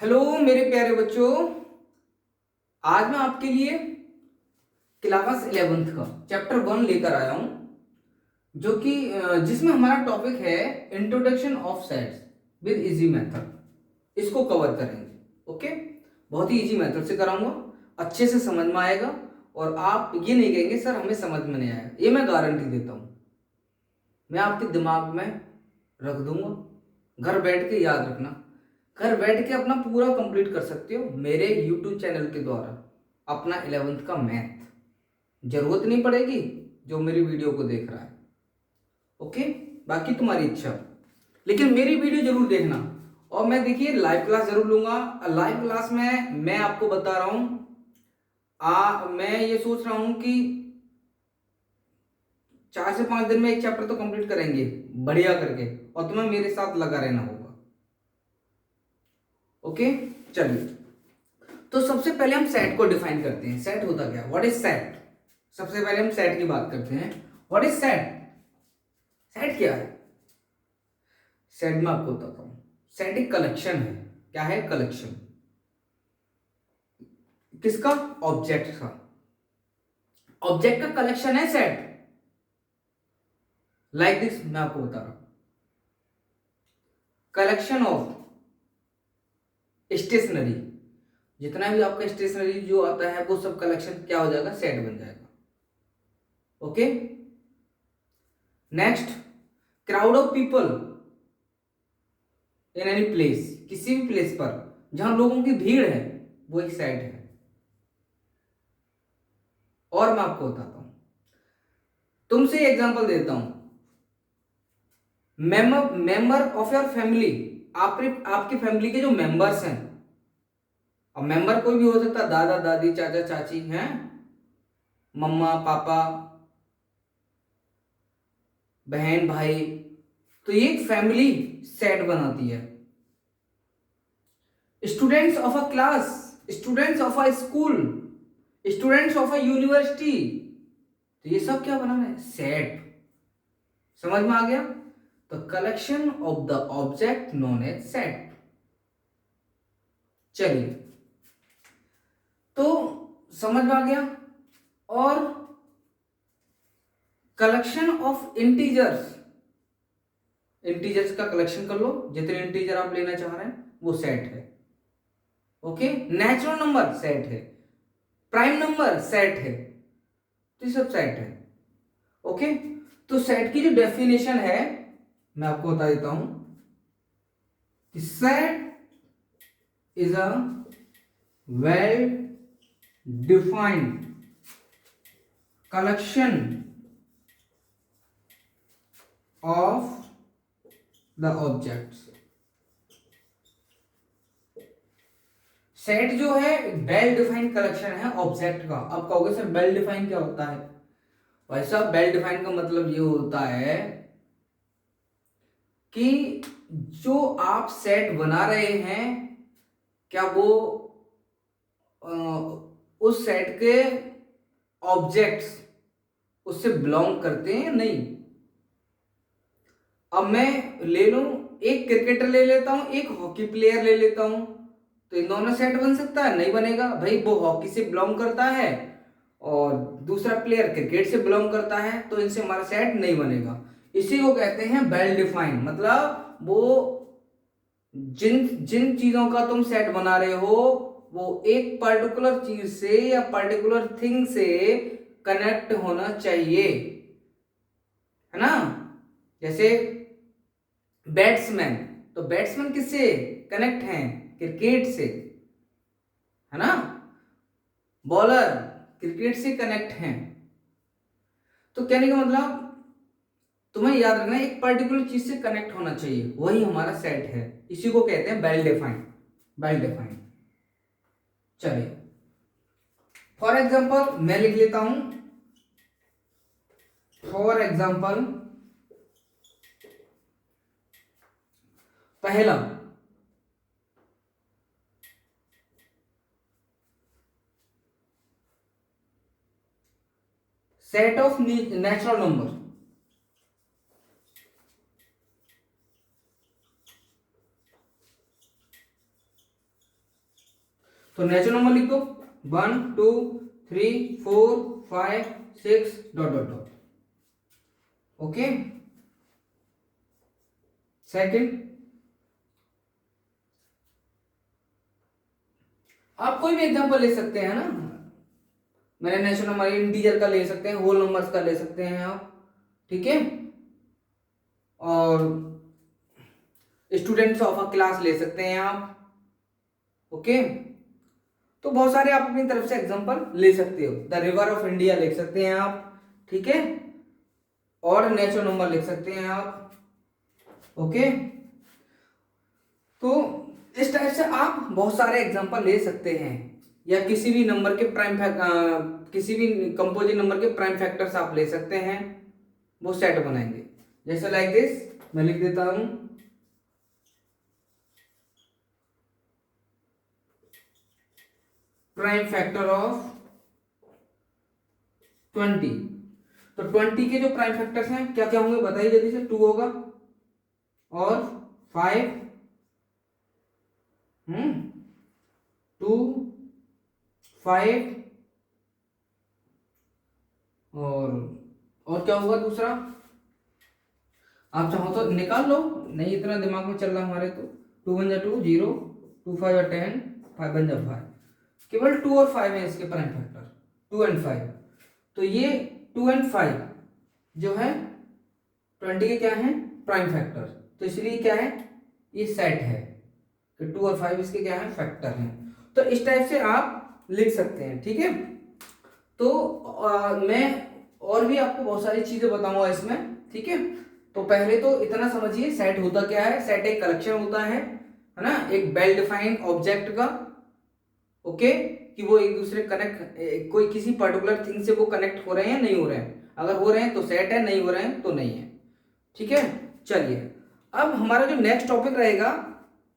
Hello मेरे प्यारे बच्चों। आज मैं आपके लिए क्लास 11th का चैप्टर 1 लेकर आया हूं, जो कि जिसमें हमारा टॉपिक है introduction of sets with easy method. इसको कवर करेंगे। ओके, बहुत ही इजी मेथड से कराऊंगा, अच्छे से समझ में आएगा और आप ये नहीं कहेंगे सर हमें समझ में नहीं आया। ये मैं गारंटी देता हूं, मैं आपके दिमाग में रख दूंगा। घर बैठ के याद रखना, घर बैठ के अपना पूरा कंप्लीट कर सकते हो मेरे यूट्यूब चैनल के द्वारा। अपना 11th का मैथ जरूरत नहीं पड़ेगी जो मेरी वीडियो को देख रहा है। ओके, बाकी तुम्हारी इच्छा, लेकिन मेरी वीडियो जरूर देखना। और मैं देखिए लाइव क्लास जरूर लूंगा। लाइव क्लास में मैं आपको बता रहा हूं, मैं ये सोच रहा हूं कि 4 से 5 दिन में एक चैप्टर तो कंप्लीट करेंगे बढ़िया करके, और तुम्हें मेरे साथ लगा रहना होगा। ओके, चलिए तो सबसे पहले हम सेट को डिफाइन करते हैं। सेट होता क्या, व्हाट इज सेट। सबसे पहले हम सेट की बात करते हैं। व्हाट इज सेट, सेट क्या है। सेट में आपको बताता हूं, सेट एक कलेक्शन है। क्या है, कलेक्शन। किसका, ऑब्जेक्ट का। ऑब्जेक्ट का कलेक्शन है सेट। लाइक दिस, मैं आपको बता रहा हूं, कलेक्शन ऑफ स्टेशनरी। जितना भी आपका स्टेशनरी जो आता है वो सब कलेक्शन क्या हो जाएगा, सेट बन जाएगा। Okay, next, crowd of people in any place. किसी भी प्लेस पर जहां लोगों की भीड़ है वो एक सेट है। और मैं आपको बताता हूं, तुमसे एग्जांपल देता हूं। मेंबर ऑफ योर फैमिली, आपकी फैमिली के जो मेंबर्स हैं। अब मेंबर कोई भी हो सकता है, दादा दादी चाचा चाची हैं, मम्मा पापा बहन भाई। तो ये एक फैमिली सेट बनाती है। Students of a class, students of a school, students of a university. तो ये सब क्या बनाना है, सेट। समझ में आ गया। तो collection of the object known as set. चलिए, तो समझ में आ गया। और कलेक्शन ऑफ इंटीजर्स, इंटीजर्स का कलेक्शन कर लो, जितने इंटीजर आप लेना चाह रहे हैं वो सेट है। ओके, नेचुरल नंबर सेट है, प्राइम नंबर सेट है, तो ये सब सेट है। ओके, तो सेट की जो डेफिनेशन है मैं आपको बता देता हूं कि set is a well defined collection of the objects. Set जो है वेल डिफाइंड कलेक्शन है ऑब्जेक्ट का। अब कहोगे सर वेल डिफाइंड क्या होता है। वैसा वेल डिफाइंड का मतलब ये होता है कि जो आप सेट बना रहे हैं क्या वो उस सेट के ऑब्जेक्ट्स उससे बिलोंग करते हैं, नहीं। अब मैं ले लूं, एक क्रिकेटर ले लेता हूं, एक हॉकी प्लेयर ले लेता हूं, तो इन दोनों सेट बन सकता है, नहीं बनेगा भाई। वो हॉकी से बिलोंग करता है और दूसरा प्लेयर क्रिकेट से बिलोंग करता है, तो इनसे हमारा सेट नहीं बनेगा। इसी को कहते हैं वेल डिफाइंड। मतलब वो जिन जिन चीजों का तुम सेट बना रहे हो वो एक पर्टिकुलर चीज से या पर्टिकुलर थिंग से कनेक्ट होना चाहिए, है ना। जैसे बैट्समैन, तो बैट्समैन किससे कनेक्ट हैं, क्रिकेट से, है ना। बॉलर क्रिकेट से कनेक्ट हैं। तो कहने का मतलब तुम्हें याद रखना है एक पर्टिकुलर चीज से कनेक्ट होना चाहिए, वही हमारा सेट है। इसी को कहते हैं वेल डिफाइंड, वेल डिफाइंड। चलिए फॉर एग्जांपल मैं लिख लेता हूं, फॉर एग्जांपल पहला सेट ऑफ नेचुरल नंबर। तो नेचुरल नंबर लिख दो 1 2 3 4 5 6 dot dot dot. Okay, second, आप कोई भी एग्जांपल ले सकते हैं ना, मैंने नेचुरल नंबर इंटीजर का ले सकते हैं, होल नंबर्स का ले सकते हैं आप, ठीक है, और स्टूडेंट्स ऑफ अ क्लास ले सकते हैं आप। ओके, तो बहुत सारे आप अपनी तरफ से एग्जांपल ले सकते हो। द रिवर ऑफ इंडिया लिख सकते हैं आप, ठीक है, और नेचुरल नंबर लिख सकते हैं आप। ओके, तो इस टाइप से आप बहुत सारे एग्जांपल ले सकते हैं, या किसी भी नंबर के किसी भी कंपोजिट नंबर के प्राइम फैक्टर्स आप ले सकते हैं, वो सेट बनाएंगे। जैसे लाइक दिस, मैं लिख देता हूं प्राइम फैक्टर ऑफ 20। तो 20 के जो प्राइम फैक्टर्स हैं क्या क्या होंगे बताइए जल्दी से। 2 होगा और 5, 2 5, और क्या होगा दूसरा, आप चाहो तो निकाल लो, नहीं इतना दिमाग में चल रहा हमारे तो। 2 1 2 0, 2 5 10, 5 1 5, केवल 2 और 5 है इसके प्राइम फैक्टर, 2 एंड 5। तो ये 2 एंड 5 जो है 20 के क्या है प्राइम फैक्टर, तो इसलिए क्या है ये सेट है कि 2 और 5 इसके क्या है फैक्टर हैं। तो इस टाइप से आप लिख सकते हैं, ठीक है। तो मैं और भी आपको बहुत सारी चीजें बताऊंगा इसमें, ठीक है। तो पहले तो इतना समझिए सेट होता क्या है। सेट एक कलेक्शन होता है ना, एक वेल डिफाइंड ऑब्जेक्ट का, ओके, कि वो एक दूसरे कनेक्ट, कोई किसी पर्टिकुलर थिंग से वो कनेक्ट हो रहे हैं नहीं हो रहे हैं, अगर हो रहे हैं तो सेट है, नहीं हो रहे हैं तो नहीं है, ठीक है। चलिए अब हमारा जो नेक्स्ट टॉपिक रहेगा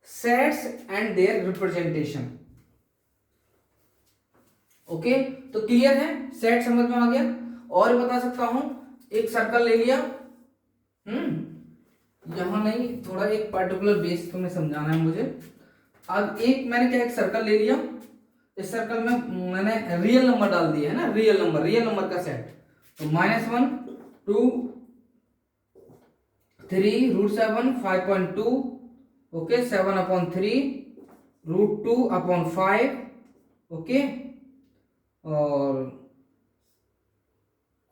sets and their representation. Okay, तो क्लियर है, सेट समझ में आ गया। और बता सकता हूं, एक सर्कल ले लिया, यहां नहीं, थोड़ा एक पर्टिकुलर बेस तुम्हें समझाना है मुझे। अब एक मैंने क्या एक सर्कल ले लिया, इस सर्कल में मैंने रियल नंबर डाल दिया है ना, रियल नंबर का सेट। तो -1 2 3 √7 5.2, ओके, 7/3 √2/5, ओके, और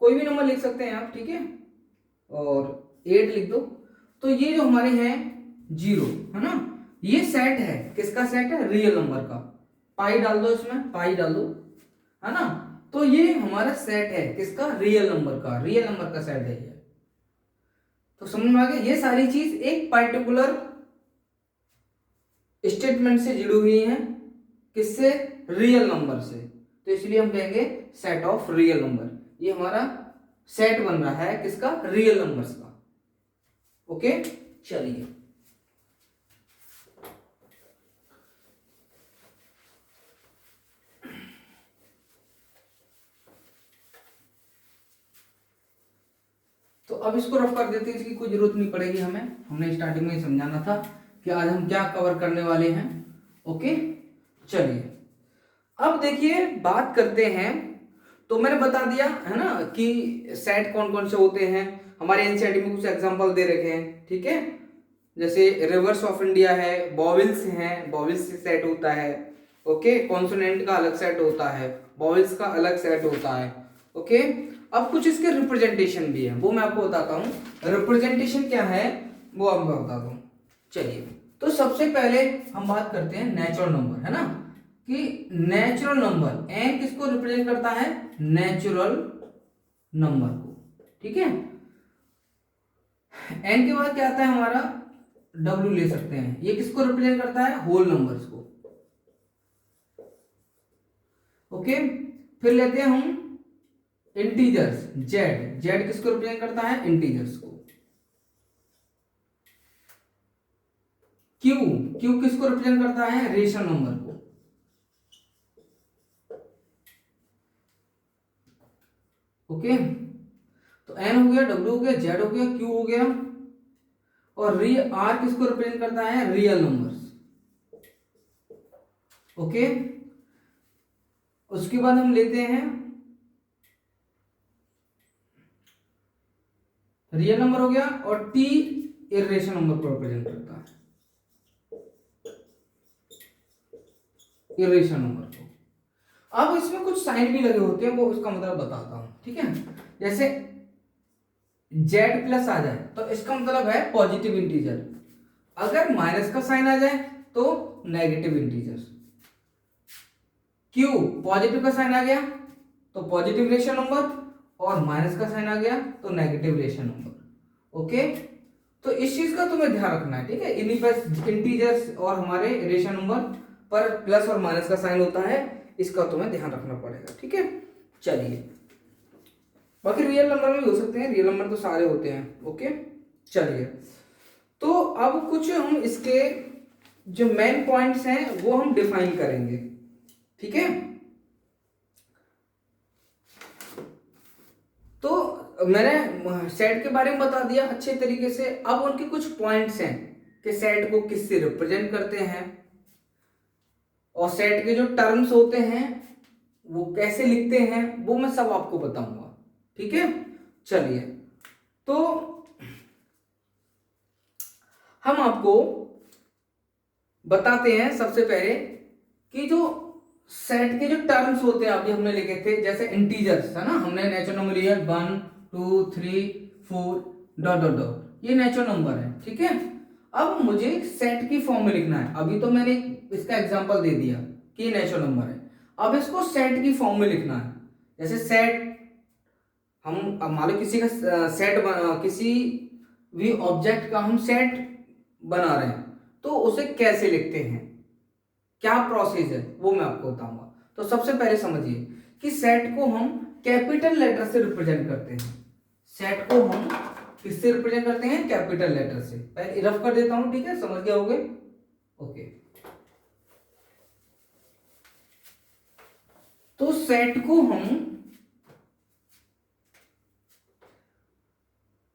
कोई भी नंबर लिख सकते हैं आप, ठीक है, और 8 लिख दो। तो ये जो हमारे हैं 0 है ना, ये सेट है, किसका सेट है रियल नंबर का। पाई डाल दो, इसमें पाई डाल दो, है ना। तो ये हमारा सेट है किसका रियल नंबर का सेट है ये। तो समझ में आ गया, ये सारी चीज एक पर्टिकुलर स्टेटमेंट से जुड़ी हुई है, किससे रियल नंबर से, तो इसलिए हम कहेंगे सेट ऑफ रियल नंबर। ये हमारा सेट बन रहा है किसका रियल नंबर्स का। ओके, चलिए तो अब इसको रफ कर देते हैं, इसकी कोई जरूरत नहीं पड़ेगी हमें, हमने स्टार्टिंग में ही समझाना था कि आज हम क्या कवर करने वाले हैं। ओके, चलिए अब देखिए बात करते हैं। तो मैंने बता दिया है ना कि सेट कौन कौन से होते हैं, हमारे एनसीईआरटी में कुछ एग्जांपल दे रखे हैं, ठीक है। जैसे रिवर्स ऑफ इंडिया है, बॉविल्स हैं, बॉविल्स से सेट होता है, ओके, कॉन्सोनेंट का अलग सेट होता है, बॉविल्स का अलग सेट होता है, ओके। अब कुछ इसके रिप्रेजेंटेशन भी है, वो मैं आपको बताता हूँ। रिप्रेजेंटेशन क्या है वो अब मैं बताता हूँ। चलिए, तो सबसे पहले हम बात करते हैं नेचुरल नंबर, है ना, कि नेचुरल नंबर एन किसको रिप्रेजेंट करता है, नेचुरल नंबर को, ठीक है। एन के बाद क्या आता है हमारा डब्ल्यू ले सकते हैं, ये किसको रिप्रेजेंट करता है होल नंबर्स को, ओके। फिर लेते हैं हम इंटीजर्स, जेड, जेड किसको रिप्रेजेंट करता है इंटीजर्स को। क्यू, क्यू किसको रिप्रेजेंट करता है रेशनल नंबर को, ओके। तो एन हो गया, डब्ल्यू हो गया, जेड हो गया, क्यू हो गया, और आर किसको रिप्रेजेंट करता है रियल नंबर्स, ओके। उसके बाद हम लेते हैं रियल नंबर हो गया, और टी इरेशनल नंबर को रिप्रेजेंट करता है, इरेशनल नंबर को। अब इसमें कुछ साइन भी लगे होते हैं, वो उसका मतलब बताता हूं, ठीक है। जैसे जेड प्लस आ जाए तो इसका मतलब है पॉजिटिव इंटीजर, अगर माइनस का साइन आ जाए तो नेगेटिव इंटीजर। क्यू पॉजिटिव का साइन आ गया तो पॉजिटिव रेशनल नंबर, और माइनस का साइन आ गया तो नेगेटिव रेशनल नंबर। ओके, तो इस चीज का तुम्हें ध्यान रखना है, ठीक है। इन्हीं पर इंटीजर्स और हमारे रेशनल नंबर पर प्लस और माइनस का साइन होता है, इसका तुम्हें ध्यान रखना पड़ेगा, ठीक है। चलिए, बाकी रियल नंबर भी हो सकते हैं, रियल नंबर तो सारे होते हैं। ओके, चलिए, तो अब कुछ हम इसके जो मेन पॉइंट्स हैं वो हम डिफाइन करेंगे, ठीक है। तो मैंने सेट के बारे में बता दिया अच्छे तरीके से। अब उनके कुछ पॉइंट्स हैं कि सेट को किससे रिप्रेजेंट करते हैं, और सेट के जो टर्म्स होते हैं वो कैसे लिखते हैं, वो मैं सब आपको बताऊंगा, ठीक है। चलिए, तो हम आपको बताते हैं सबसे पहले कि जो सेट के जो टर्म्स होते हैं, अभी हमने लिखे थे जैसे इंटीजर्स है ना, हमने नेचुरल नंबर लिया 1 2 3 4 डॉट डॉट डॉट, ये नेचुरल नंबर है, ठीक है। अब मुझे सेट की फॉर्म में लिखना है, अभी तो मैंने इसका एग्जांपल दे दिया कि ये नेचुरल नंबर है, अब इसको सेट की फॉर्म में लिखना है। जैसे सेट, हम मान लो किसी का सेट किसी भी ऑब्जेक्ट का हम सेट बना रहे हैं, तो उसे कैसे लिखते हैं, क्या प्रोसेस है, वो मैं आपको बताऊंगा। तो सबसे पहले समझिए कि सेट को हम कैपिटल लेटर से रिप्रेजेंट करते हैं। सेट को हम किससे रिप्रेजेंट करते हैं? कैपिटल लेटर से। पहले रफ कर देता हूं, ठीक है, समझ गए होगे। ओके, तो सेट को हम,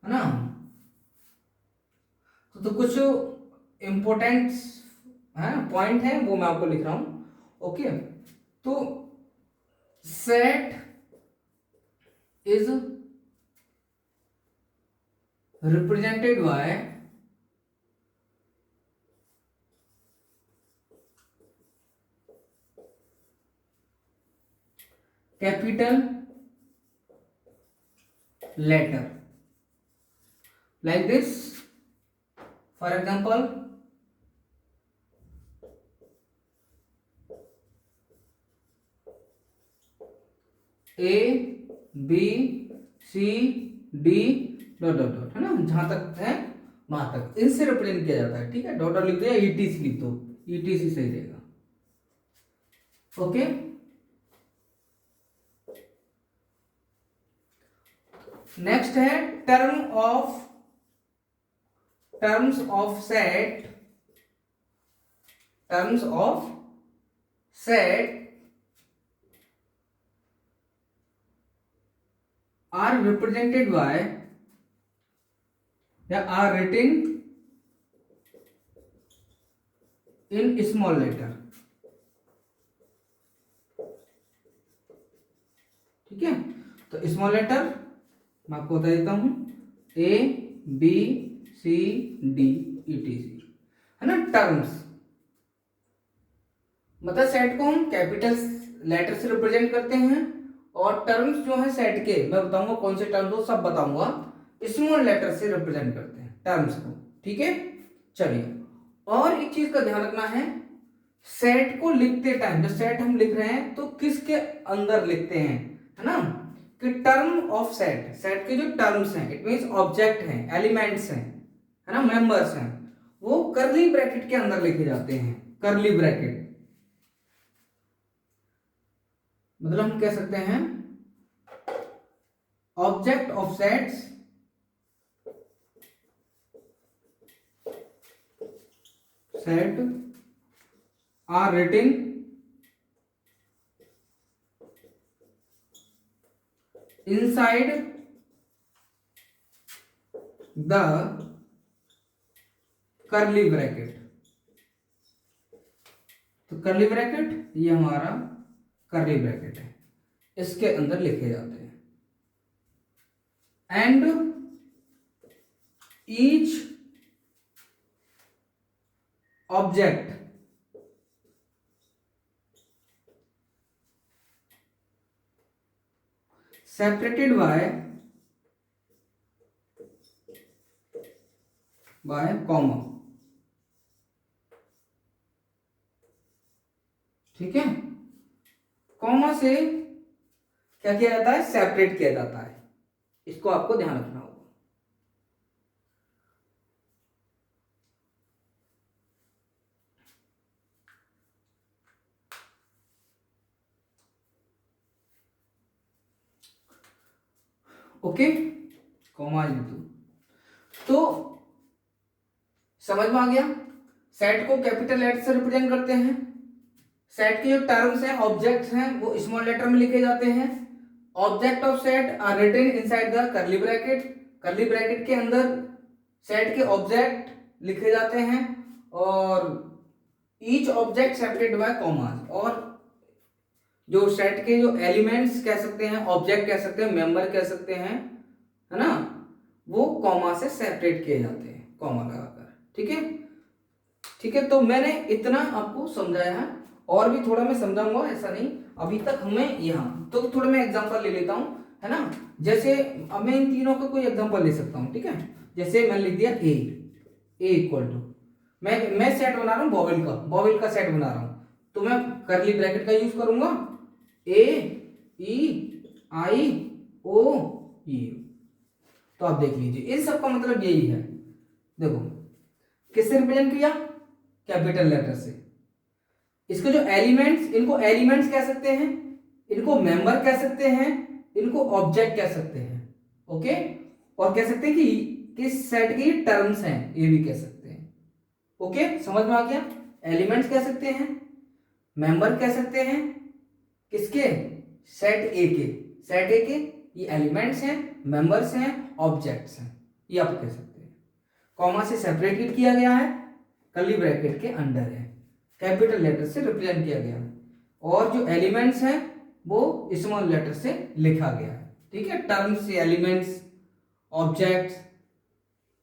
है ना, तो कुछ इंपॉर्टेंट है पॉइंट है वो मैं आपको लिख रहा हूं। ओके, तो set is represented by capital letter like this. For example, A B C D dot dot dot, है ना, जहां तक है वहां तक इनसे रिप्रेजेंट किया जाता है, ठीक है। डॉट डॉट लिख दो या ईटीसी लिख दो, ईटीसी सही रहेगा। ओके, नेक्स्ट है terms of set, terms of set are represented by या are written in small letter, ठीक है। तो स्मॉल लेटर मैं आपको बता देता हूं, A B C D ETC, है ना। टर्म्स मतलब सेट को हम कैपिटल लेटर से रिप्रेजेंट करते हैं, और टर्म्स जो है सेट के, मैं बताऊंगा कौन से टर्म्स हो, सब बताऊंगा, स्मॉल लेटर से रिप्रेजेंट करते हैं टर्म्स को, ठीक है। चलिए, और एक चीज का ध्यान रखना है, सेट को लिखते टाइम, जब सेट हम लिख रहे हैं तो किसके अंदर लिखते हैं, है ना, कि टर्म ऑफ सेट, सेट के जो टर्म्स हैं, इट मींस ऑब्जेक्ट हैं, एलिमेंट्स हैं, है ना, मेंबर्स हैं, वो कर्ली ब्रैकेट के अंदर लिखे जाते हैं। कर्ली ब्रैकेट मतलब हम कह सकते हैं object of sets set are written inside the curly bracket। तो कर्ली ब्रैकेट ये हमारा करली ब्रैकेट है, इसके अंदर लिखे जाते हैं। And each object separated by comma. ठीक है, कॉमा से क्या किया जाता है, सेपरेट किया जाता है। इसको आपको ध्यान रखना होगा। ओके, कॉमा तो समझ में आ गया। सेट को कैपिटल लेटर से रिप्रेजेंट करते हैं। सेट के जो टर्म्स हैं, ऑब्जेक्ट्स हैं, वो स्मॉल लेटर में लिखे जाते हैं। Object of set are written inside the curly bracket. Curly bracket के अंदर सेट के ऑब्जेक्ट लिखे जाते हैं और each object separated by commas. और जो सेट के जो एलिमेंट्स कह सकते हैं, ऑब्जेक्ट कह सकते हैं, मेंबर कह सकते हैं, है ना, वो कॉमा से सेपरेट किए जाते हैं, कॉमा लगाकर। ठीक है, ठीक है। तो मैंने इतना आपको समझाया है, और भी थोड़ा मैं समझाऊंगा, ऐसा नहीं। अभी तक हमें यहाँ तो थोड़ा मैं एग्जांपल ले लेता हूँ, है ना। जैसे अब मैं इन तीनों का कोई एग्जांपल ले सकता हूँ। ठीक है, जैसे मैंने लिख दिया ए इक्वल टू, मैं सेट बना रहा हूँ बॉवेल का सेट बना रहा हूँ, तो मैं करली ब्रैकेट का यूज करूंगा, ए ई आई ओ यू। तो आप देख लीजिए, इन सब का मतलब यही है। देखो किससे रिप्रेजेंट किया, कैपिटल लेटर से। इसके जो एलिमेंट्स, इनको एलिमेंट्स कह सकते हैं, इनको मेंबर कह सकते हैं, इनको ऑब्जेक्ट कह सकते हैं। ओके, और कह सकते हैं कि किस सेट की टर्म्स हैं, ये भी कह सकते हैं। ओके, समझ में आ गया। एलिमेंट्स कह सकते हैं, मेंबर कह सकते हैं, किसके, सेट ए के ये एलिमेंट्स हैं, मेंबर्स हैं, ऑब्जेक्ट्स हैं, ये आप कह सकते हैं। कॉमा से सेपरेटेड किया गया है, कर्ली ब्रैकेट के अंडर है, कैपिटल लेटर से रिप्रेजेंट किया गया है, और जो एलिमेंट्स हैं वो स्मॉल लेटर से लिखा गया है। ठीक है, टर्म्स, एलिमेंट्स, ऑब्जेक्ट्स,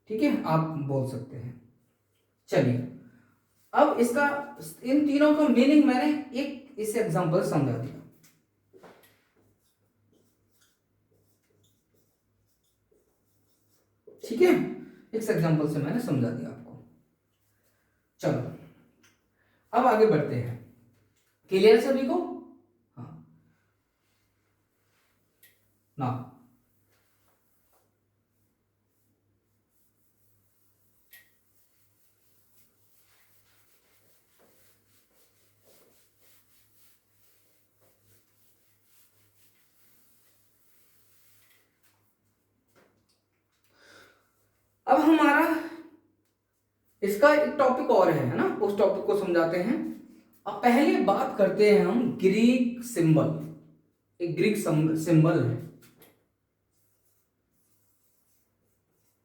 ठीक है, आप बोल सकते हैं। चलिए, अब इसका, इन तीनों का मीनिंग मैंने एक इस एग्जांपल समझा दिया। ठीक है, इस एग्जांपल से मैंने समझा दिया आपको। चलो अब आगे बढ़ते हैं। क्लियर सभी को? हाँ ना। अब हमारा इसका एक टॉपिक और है ना, उस टॉपिक को समझाते हैं। अब पहले बात करते हैं हम ग्रीक सिंबल। एक ग्रीक सिंबल है,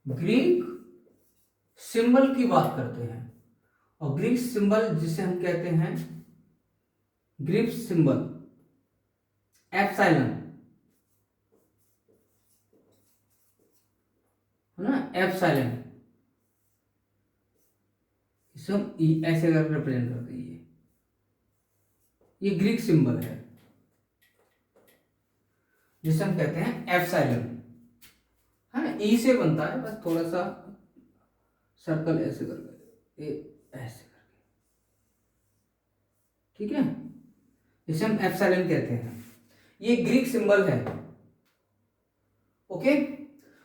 ग्रीक सिंबल की बात करते हैं। और ग्रीक सिंबल जिसे हम कहते हैं ग्रीक सिंबल एप्सिलॉन, है ना, एप्सिलॉन, इसे हम ऐसे करके रिप्रेजेंट करते हैं। ये ग्रीक सिंबल है जिसे हम कहते हैं एप्सिलॉन, है ना, ई से बनता है, बस थोड़ा सा सर्कल ऐसे करके, ऐसे करके। ठीक है, इसे हम एप्सिलॉन कहते हैं। ये ग्रीक सिंबल है। ओके,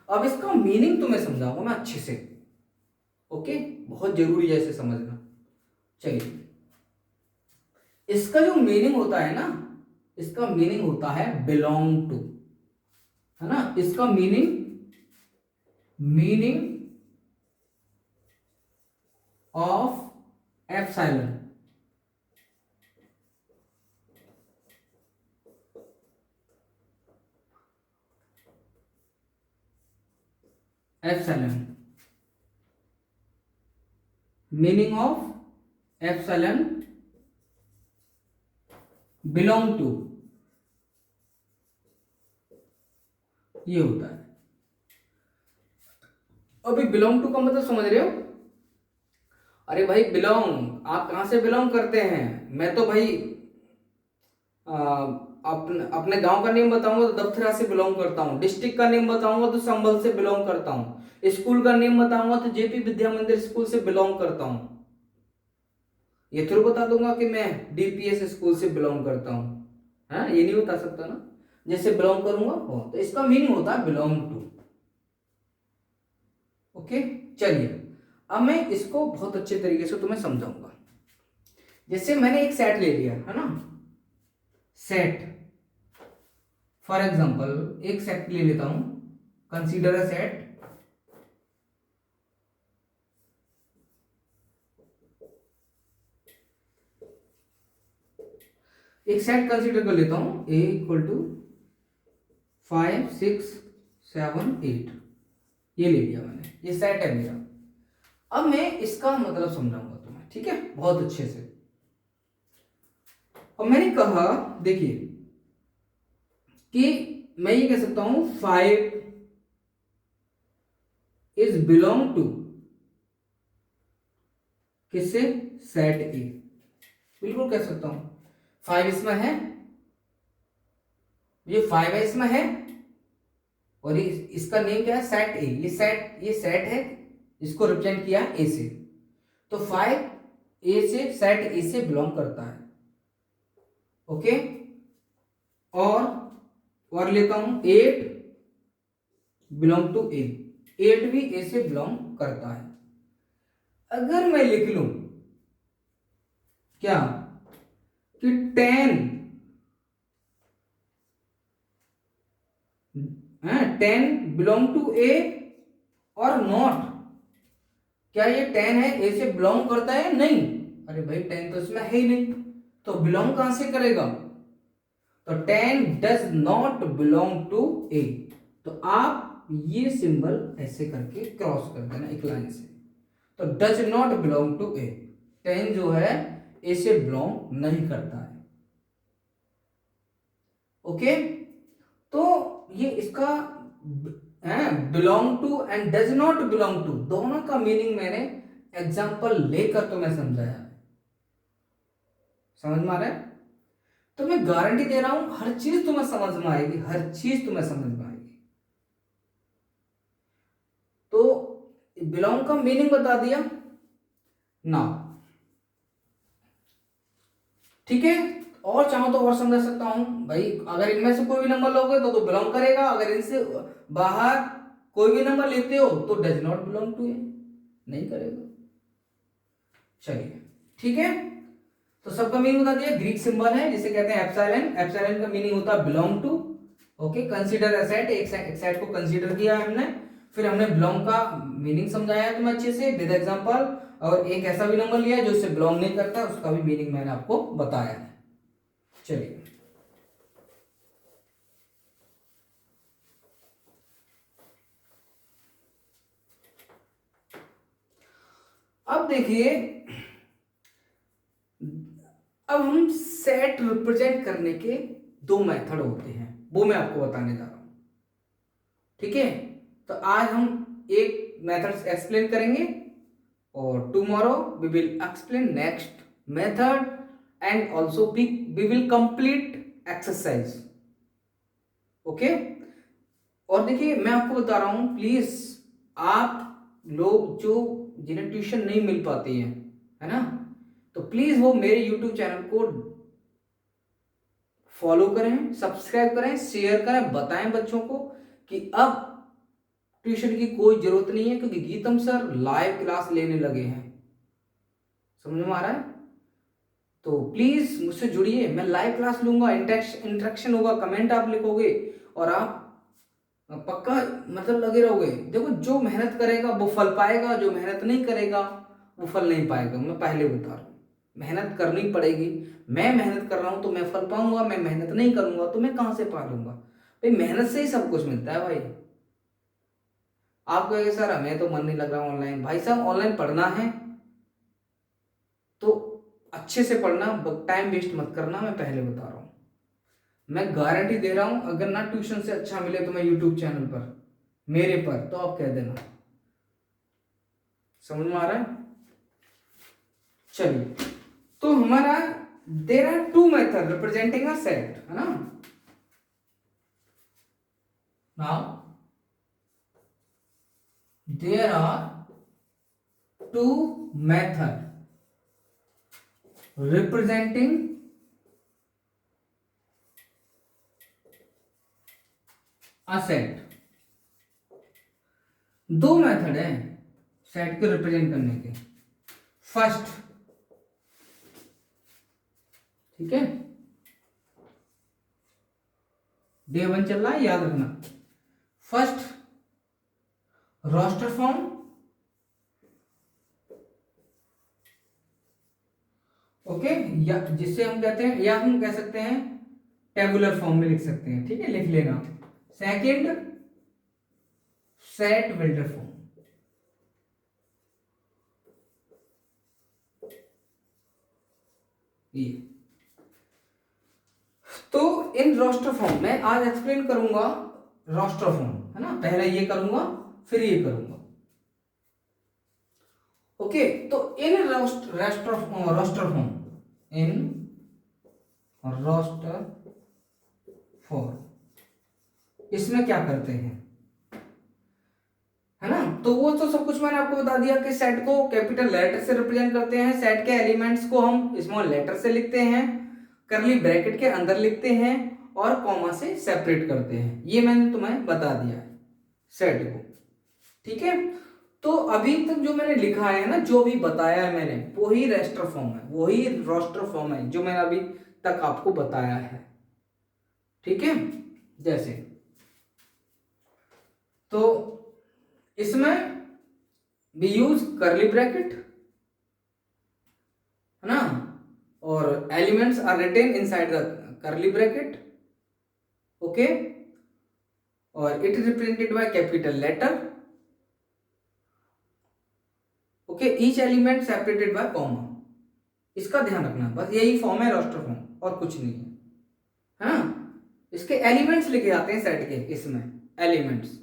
अब इसका मीनिंग तुम्हें समझाऊंगा मैं अच्छे से। ओके, बहुत जरूरी है इसे समझना। चलिए, इसका जो मीनिंग होता है ना, इसका मीनिंग होता है बिलोंग टू, है ना। इसका meaning of epsilon, epsilon, meaning of epsilon belong to, ये होता है। अभी बिलोंग टू का मतलब समझ रहे हो? अरे भाई बिलोंग, आप कहाँ से बिलोंग करते हैं? मैं तो भाई अपने गांव का नेम बताऊंगा तो दफ्तरा से बिलोंग करता हूँ, डिस्ट्रिक्ट का नेम बताऊंगा तो संभल से बिलोंग करता हूँ, स्कूल का नेम बताऊंगा तो जेपी विद्या मंदिर स्कूल से बिलोंग करता हूँ। ये थोड़ा बता दूंगा कि मैं डीपीएस स्कूल से बिलोंग करता हूँ, हाँ ये नहीं बता सकता ना। जैसे बिलोंग करूंगा हो तो इसका मीनिंग होता है बिलोंग टू। ओके, चलिए अब मैं इसको बहुत अच्छे तरीके से तुम्हें समझाऊंगा। जैसे मैंने एक सेट ले लिया है ना, सेट फॉर एग्जांपल एक सेट ले लेता हूं, कंसीडर अ सेट। एक सेट कंसीडर कर लेता हूं, ए इक्वल टू 5 6 7 8, ये ले लिया मैंने, ये सेट है मेरा। अब मैं इसका मतलब समझाऊंगा तुम्हें, ठीक है, बहुत अच्छे से। अब मैंने कहा देखिए कि मैं ये कह सकता हूं 5 इज बिलोंग टू किससे, सेट ए, बिल्कुल कह सकता हूं। 5 इसमें है, ये 5 है इसमें है, और इसका नेम क्या है, सेट ए। ये सेट है, इसको रिप्रेजेंट किया ए से, तो 5 ए से, सेट ए से बिलोंग करता है। ओके, और लेता हूं 8 बिलोंग टू ए, 8 भी ए से बिलोंग करता है। अगर मैं लिख लूं क्या कि 10 बिलोंग टू ए और नॉट, क्या ये 10 है ए से बिलोंग करता है? नहीं, अरे भाई 10 तो इसमें है ही नहीं, तो बिलोंग कहां से करेगा? तो 10 डज नॉट बिलोंग टू ए, तो आप ये सिंबल ऐसे करके क्रॉस कर देना एक लाइन से, तो डज नॉट बिलोंग टू ए, 10 जो है ए से बिलोंग नहीं करता है। ओके, तो ये इसका belong to and does not belong to दोनों का मीनिंग मैंने एग्जांपल लेकर तुम्हें समझाया, समझ में आ रहा है? तो मैं गारंटी दे रहा हूं हर चीज तुम्हें समझ में आएगी, हर चीज तुम्हें समझ में आएगी। तो बिलोंग का मीनिंग बता दिया ना, ठीक है। और चाहो तो और समझा सकता हूं भाई, अगर इनमें से कोई भी नंबर लोगे तो बिलोंग करेगा, अगर इनसे बाहर कोई भी नंबर लेते हो तो डज नॉट बिलोंग टू, नहीं करेगा। चलिए ठीक है, तो सबका मीनिंग बता दिया। ग्रीक सिंबल है जिसे कहते हैं एप्सिलॉन, एप्सिलॉन का मीनिंग होता है belong to. Okay, consider a set, एक सेट को कंसीडर किया हमने, फिर हमने बिलोंग का मीनिंग समझाया तुम्हें अच्छे से विद एग्जांपल, और एक ऐसा भी नंबर लिया जो इससे बिलोंग नहीं करता, उसका भी मीनिंग मैंने आपको बताया है। चलिए अब देखिए, अब हम सेट रिप्रेजेंट करने के दो मेथड होते हैं, वो मैं आपको बताने जा रहा हूं, ठीक है। तो आज हम एक मेथड एक्सप्लेन करेंगे और tomorrow we will explain next method, and also we will complete exercise. Okay, और देखिए मैं आपको बता रहा हूं, प्लीज आप लोग जो जिन्हें ट्यूशन नहीं मिल पाती है ना, तो प्लीज वो मेरे यूट्यूब चैनल को फॉलो करें, सब्सक्राइब करें, शेयर करें, बताएं बच्चों को कि अब ट्यूशन की कोई जरूरत नहीं है, क्योंकि गीतम सर लाइव क्लास लेने लगे हैं। समझ में आ रहा है? तो प्लीज मुझसे जुड़िए, मैं लाइव क्लास लूंगा, इंटरेक्शन होगा, कमेंट आप लिखोगे और आप पक्का मतलब लगे रहोगे। देखो जो मेहनत करेगा वो फल पाएगा, जो मेहनत नहीं करेगा वो फल नहीं पाएगा। मैं पहले बता रहा हूँ, मेहनत करनी पड़ेगी। मैं मेहनत कर रहा हूं तो मैं फल पाऊंगा, मैं मेहनत नहीं करूंगा तो मैं कहां से पा लूंगा? भाई मेहनत से ही सब कुछ मिलता है भाई। आप कहेंगे सर हमें तो मन नहीं लग रहा ऑनलाइन, भाई साहब ऑनलाइन पढ़ना है तो अच्छे से पढ़ना, टाइम वेस्ट मत करना, मैं पहले बता रहा हूं। मैं गारंटी दे रहा हूं, अगर ना ट्यूशन से अच्छा मिले तो मैं यूट्यूब चैनल पर मेरे पर तो आप कह देना। समझ में आ रहा है? चलिए, तो हमारा there are two method representing a set, है ना। Now there are two method representing a set. दो मेथड है सेट को रिप्रेजेंट करने के। फर्स्ट, ठीक है, डे 1 चल रहा है, याद रखना। फर्स्ट, रोस्टर फॉर्म, ओके, या जिससे हम कहते हैं, या हम कह सकते हैं टेबुलर फॉर्म में लिख सकते हैं, ठीक है, लिख लेना। Second, set builder form. ये तो इन रोस्टर फॉर्म में आज एक्सप्लेन करूंगा रोस्टर फॉर्म, है ना। पहले ये करूंगा फिर ये करूंगा, ओके। तो in roster form, in roster form, इसमें क्या करते हैं, है ना। तो वो तो सब कुछ मैंने आपको बता दिया कि सेट को कैपिटल लेटर से रिप्रेजेंट करते हैं, सेट के एलिमेंट्स को हम स्मॉल लेटर से लिखते हैं, करली ब्रैकेट के अंदर लिखते हैं और कॉमा से सेपरेट करते हैं। ये मैंने तुम्हें बता दिया है सेट को, ठीक है। तो अभी तक जो मैंने लिखा है ना, जो भी बताया है मैंने, वही रेस्टर फॉर्म है, वही रोस्टर फॉर्म है जो मैंने अभी तक आपको बताया है, ठीक है। जैसे तो इसमें we यूज करली ब्रैकेट, है ना, और elements are written inside the curly bracket, okay, और it is represented by capital letter, okay, each element separated by comma. इसका ध्यान रखना, बस यही फॉर्म है रोस्टर फॉर्म, और कुछ नहीं है ना। इसके एलिमेंट्स लिखे जाते हैं सेट के, इसमें एलिमेंट्स।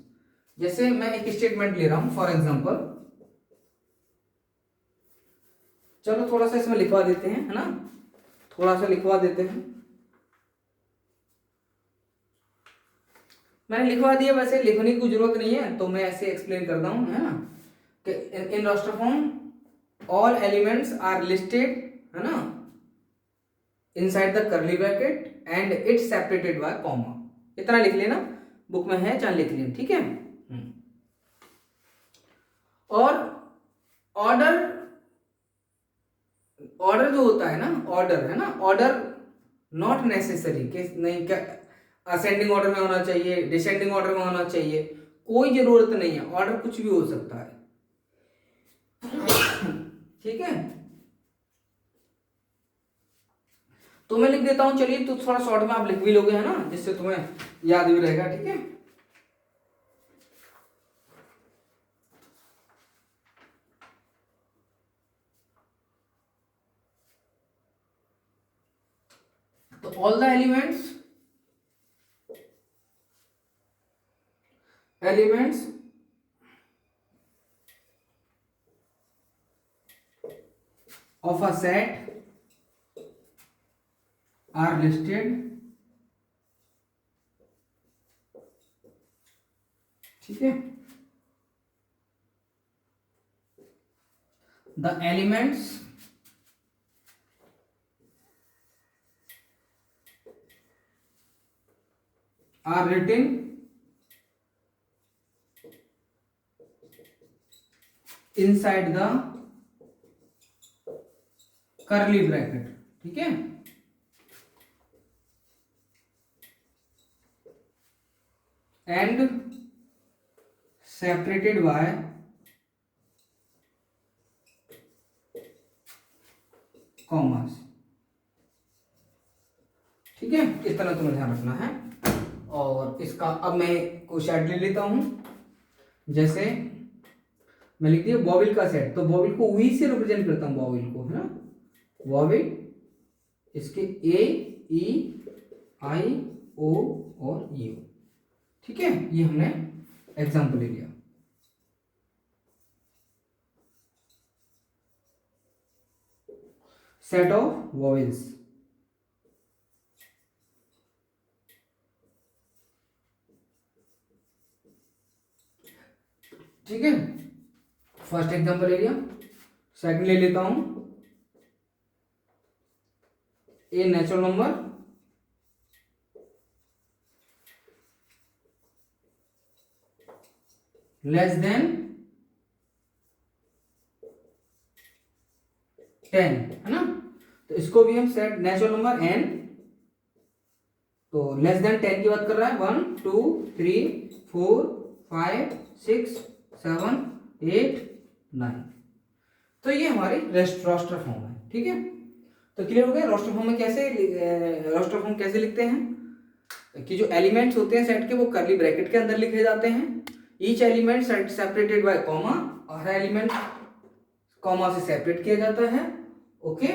जैसे मैं एक स्टेटमेंट ले रहा हूं फॉर एग्जांपल, चलो थोड़ा सा इसमें लिखवा देते हैं, है ना, थोड़ा सा लिखवा देते हैं। मैंने लिखवा दिया, वैसे लिखने की जरूरत नहीं है, तो मैं ऐसे एक्सप्लेन करता हूं, है ना, कि in roster form all elements are listed, है ना, inside the curly bracket and it's separated by comma. इतना लिख लेना, बुक में है, चाहे लिख लेना, ठीक है। और ऑर्डर, ऑर्डर जो होता है ना, ऑर्डर, है ना, ऑर्डर नॉट नेसेसरी कि नहीं, क्या असेंडिंग ऑर्डर में होना चाहिए, डिसेंडिंग ऑर्डर में होना चाहिए, कोई जरूरत नहीं है, ऑर्डर कुछ भी हो सकता है, ठीक है। तो मैं लिख देता हूं, चलिए, तो थोड़ा शॉर्ट में आप लिख भी लोगे, है ना, जिससे तुम्हें याद भी रहेगा, ठीक है। तो all the elements of a set are listed, ठीक है। The elements are written inside the करली ब्रैकेट, ठीक है। एंड सेपरेटेड बाय कॉमास, ठीक है। इतना तुम्हें ध्यान रखना है। और इसका अब मैं कुछ ऐड ले लेता हूं, जैसे मैं लिख दिया बॉबिल का सेट, तो बॉबिल को वी से रिप्रेजेंट करता हूं, बॉबिल को, है ना, वॉवेल, इसके ए ई आई ओ और यू। ठीक है, ये हमने एग्जाम्पल ले लिया। सेट ऑफ वॉवेल्स, ठीक है, फर्स्ट एग्जाम्पल ले लिया। सेकंड ले लेता हूं, a natural number less than 10, है ना। तो इसको भी हम सेट नेचुरल नंबर एन, तो लेस देन 10 की बात कर रहा है, 1 2 3 4 5 6 7 8 9। तो ये हमारी रोस्टर फॉर्म है। ठीक है, तो क्लियर हो गया। रोस्टर फॉर्म में कैसे, रोस्टर फॉर्म कैसे लिखते हैं कि जो एलिमेंट्स होते हैं सेट के वो कर्ली ब्रैकेट के अंदर लिखे जाते हैं। Each element separated by comma, और हर एलिमेंट कॉमा से सेपरेट किया जाता है। ओके,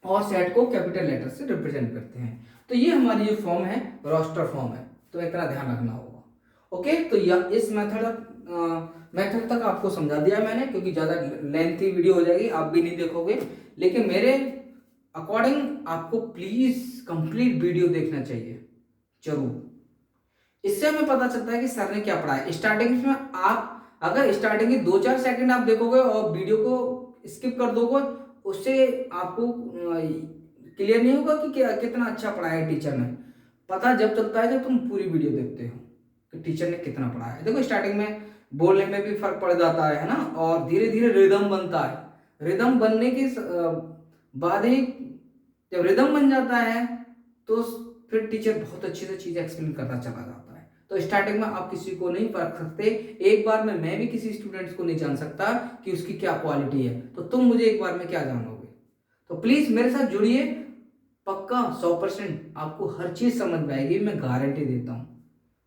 और सेट को कैपिटल लेटर से रिप्रेजेंट करते हैं। तो ये हमारी जो फॉर्म है रोस्टर फॉर्म है, तो इतना ध्यान रखना होगा। ओके, तो इस मेथड तक आपको समझा दिया मैंने, क्योंकि ज़्यादा लेंथी वीडियो हो जाएगी, आप भी नहीं देखोगे। लेकिन मेरे अकॉर्डिंग आपको प्लीज़ कंप्लीट वीडियो देखना चाहिए जरूर। इससे हमें पता चलता है कि सर ने क्या पढ़ाया। स्टार्टिंग में आप अगर स्टार्टिंग के 2-4 सेकंड आप देखोगे और वीडियो को स्किप कर दोगे, उससे आपको क्लियर नहीं होगा कि कितना अच्छा पढ़ाया टीचर ने। पता जब चलता है जब तुम पूरी वीडियो देखते हो कि टीचर ने कितना पढ़ाया है। देखो स्टार्टिंग में बोलने में भी फर्क पड़ जाता है ना, और धीरे धीरे रिदम बनता है। रिदम बनने के बाद ही जब रिदम बन जाता है तो फिर टीचर बहुत अच्छे से चीज़ एक्सप्लेन करता चला जाता है। तो स्टार्टिंग में आप किसी को नहीं परख सकते। एक बार में मैं भी किसी स्टूडेंट्स को नहीं जान सकता कि उसकी क्या क्वालिटी है, तो तुम मुझे एक बार में क्या जानोगे। तो प्लीज़ मेरे साथ जुड़िए, पक्का 100% आपको हर चीज़ समझ में आएगी, मैं गारंटी देता हूँ।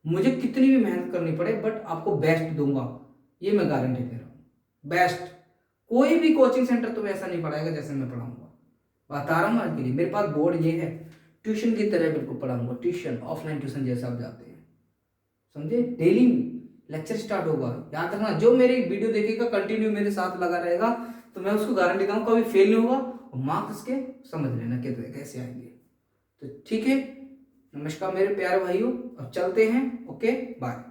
मुझे कितनी भी मेहनत करनी पड़े बट आपको बेस्ट दूंगा, ये मैं गारंटी दे रहा हूँ। बेस्ट कोई भी कोचिंग सेंटर तुम्हें ऐसा नहीं पढ़ाएगा जैसे मैं पढ़ाऊंगा। बता रहा हूँ आज के लिए मेरे पास बोर्ड ये है, ट्यूशन की तरह बिल्कुल पढ़ाऊंगा, ट्यूशन ऑफलाइन ट्यूशन जैसा आप जाते हैं, समझे। डेली लेक्चर स्टार्ट होगा, याद रखना। जो मेरी वीडियो देखेगा कंटिन्यू मेरे साथ लगा रहेगा, तो मैं उसको गारंटी दूंगा कभी फेल नहीं होगा, और मार्क्स के समझ लेना कैसे आएंगे। तो ठीक है, नमस्कार मेरे प्यारे भाइयों, अब चलते हैं। Okay, bye.